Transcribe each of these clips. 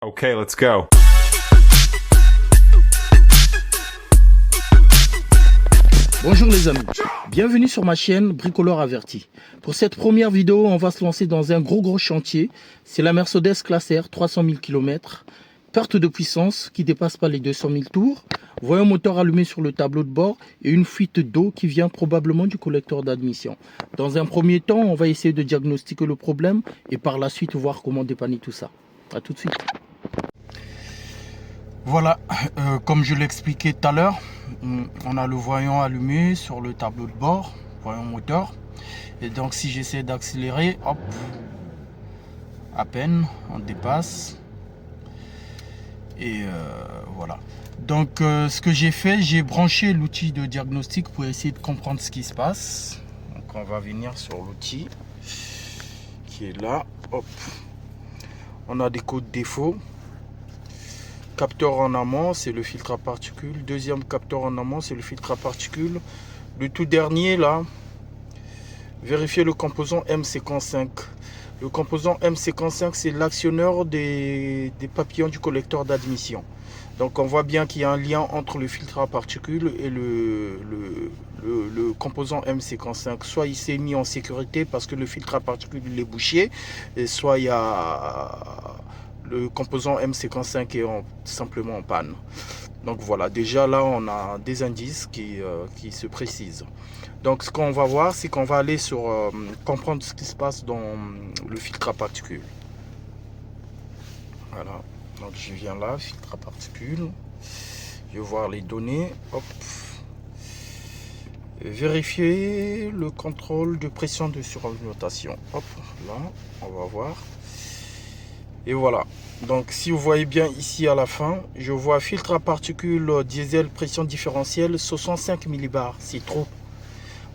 Okay, let's go. Bonjour les amis, bienvenue sur ma chaîne Bricoleur Averti. Pour cette première vidéo, on va se lancer dans un gros chantier. C'est la Mercedes Classe R 300 000 km, perte de puissance qui dépasse pas les 200 000 tours, voyant moteur allumé sur le tableau de bord et une fuite d'eau qui vient probablement du collecteur d'admission. Dans un premier temps, on va essayer de diagnostiquer le problème et par la suite voir comment dépanner tout ça. A tout de suite. Voilà, comme je l'expliquais tout à l'heure, on a le voyant allumé sur le tableau de bord, voyant moteur. Et donc si j'essaie d'accélérer, hop, à peine, on dépasse. Et voilà. Donc ce que j'ai fait, j'ai branché l'outil de diagnostic pour essayer de comprendre ce qui se passe. Donc on va venir sur l'outil qui est là. Hop. On a des codes défauts. Capteur en amont, c'est le filtre à particules. Deuxième capteur en amont, c'est le filtre à particules. Le tout dernier, là, vérifiez le composant M55. Le composant M55, c'est l'actionneur des papillons du collecteur d'admission. Donc, on voit bien qu'il y a un lien entre le filtre à particules et le composant M55. Soit il s'est mis en sécurité parce que le filtre à particules il est bouché, et soit il y a le composant M55 est simplement en panne. Donc voilà, déjà là on a des indices qui se précisent. Donc ce qu'on va voir, c'est qu'on va aller sur comprendre ce qui se passe dans le filtre à particules. Voilà, donc je viens là, filtre à particules. Je vais voir les données. Hop. Vérifier le contrôle de pression de suralimentation. Hop, là, on va voir. Et voilà, donc si vous voyez bien ici à la fin, je vois filtre à particules diesel pression différentielle 65 millibars, c'est trop.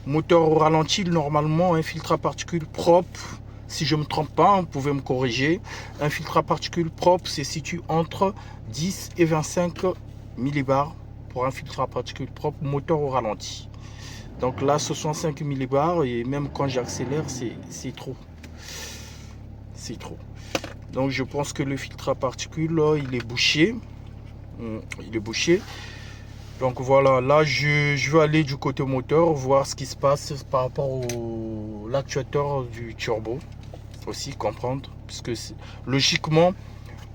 Moteur au ralenti, normalement un filtre à particules propre, si je ne me trompe pas, vous pouvez me corriger. Un filtre à particules propre se situe entre 10 et 25 millibars pour un filtre à particules propre, moteur au ralenti. Donc là 65 millibars et même quand j'accélère c'est trop. C'est trop. Donc je pense que le filtre à particules là, il est bouché. Il est bouché. Donc voilà, là je vais aller du côté moteur, voir ce qui se passe par rapport au l'actuateur du turbo. Aussi comprendre. Puisque logiquement,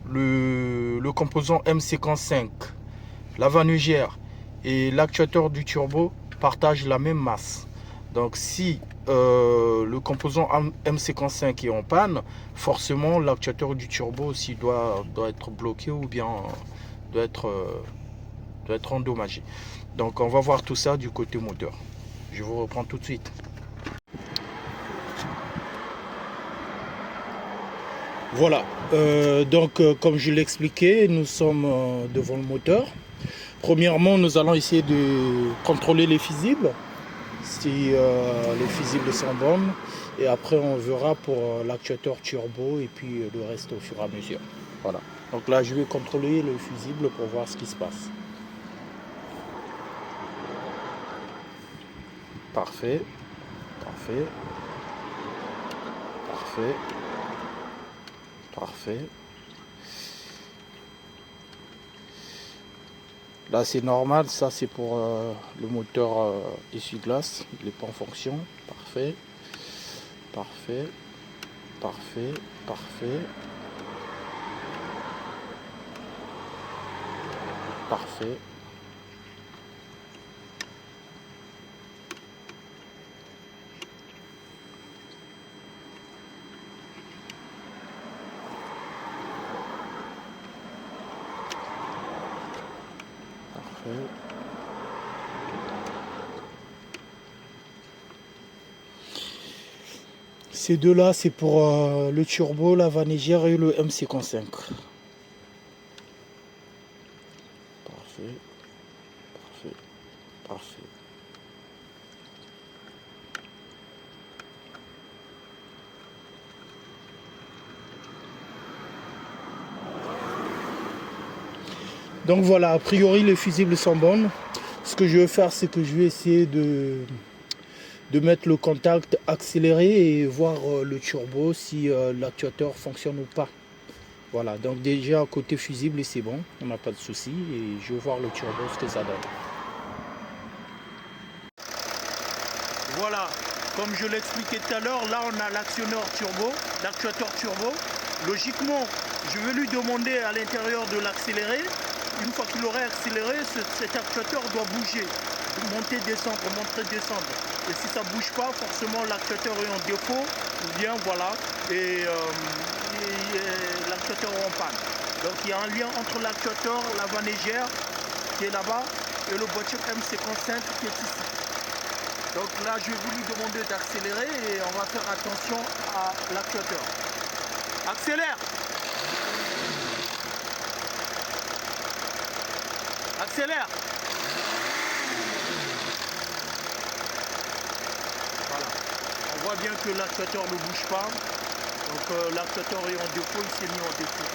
le composant M55, la vanugère et l'actuateur du turbo partagent la même masse. Donc si le composant M55 est en panne, forcément l'actuateur du turbo aussi doit être bloqué ou bien doit être endommagé. Donc on va voir tout ça du côté moteur. Je vous reprends tout de suite. Voilà, donc comme je l'expliquais, nous sommes devant le moteur. Premièrement, nous allons essayer de contrôler les fusibles. Si les fusibles sont bonnes, et après on verra pour l'actuateur turbo et puis le reste au fur et à mesure. Voilà, donc là je vais contrôler le fusible pour voir ce qui se passe. Parfait, parfait, parfait, parfait. Là c'est normal, ça c'est pour le moteur essuie-glace, il n'est pas en fonction. Parfait, parfait, parfait, parfait, parfait. Ces deux-là, c'est pour le turbo, la vanigère et le M55. Parfait, parfait, parfait. Donc voilà, a priori les fusibles sont bonnes. Ce que je vais faire, c'est que je vais essayer de mettre le contact accéléré et voir le turbo si l'actuateur fonctionne ou pas. Voilà, donc déjà côté fusible c'est bon, on n'a pas de souci et je vais voir le turbo ce que ça donne. Voilà, comme je l'expliquais tout à l'heure, là on a l'actionneur turbo, l'actuateur turbo. Logiquement, je vais lui demander à l'intérieur de l'accélérer. Une fois qu'il aurait accéléré, cet actuateur doit bouger, monter, descendre, monter, descendre. Et si ça ne bouge pas, forcément l'actuateur est en défaut, ou bien voilà, et l'actuateur est en panne. Donc il y a un lien entre l'actuateur, la vanégère qui est là-bas, et le boîtier M55 qui est ici. Donc là, je vais lui demander d'accélérer et on va faire attention à l'actuateur. Accélère! Accélère! Voilà. On voit bien que l'actuateur ne bouge pas. Donc l'actuateur est en défaut, il s'est mis en défaut.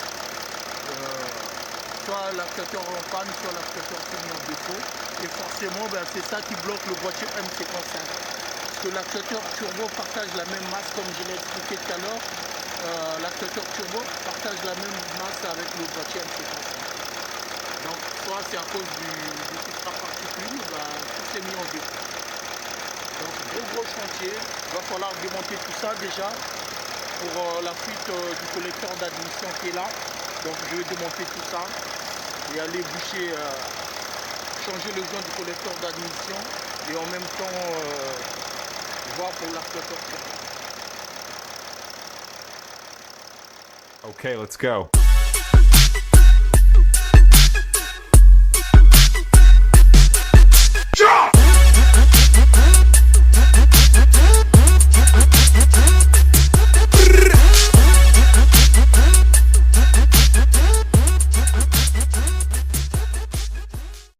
Soit l'actuateur est en panne, soit l'actuateur s'est mis en défaut. Et forcément, ben, c'est ça qui bloque le boîtier M55. Parce que l'actuateur turbo partage la même masse, comme je l'ai expliqué tout à l'heure. L'actuateur turbo partage la même masse avec le boîtier M55. Donc soit c'est à cause du filtre à particules, ben, tout s'est mis en défaut. Donc gros chantier, il va falloir démonter tout ça déjà pour la fuite du collecteur d'admission qui est là. Donc je vais démonter tout ça et aller boucher, changer le joint du collecteur d'admission et en même temps voir pour l'actuateur. Okay, let's go.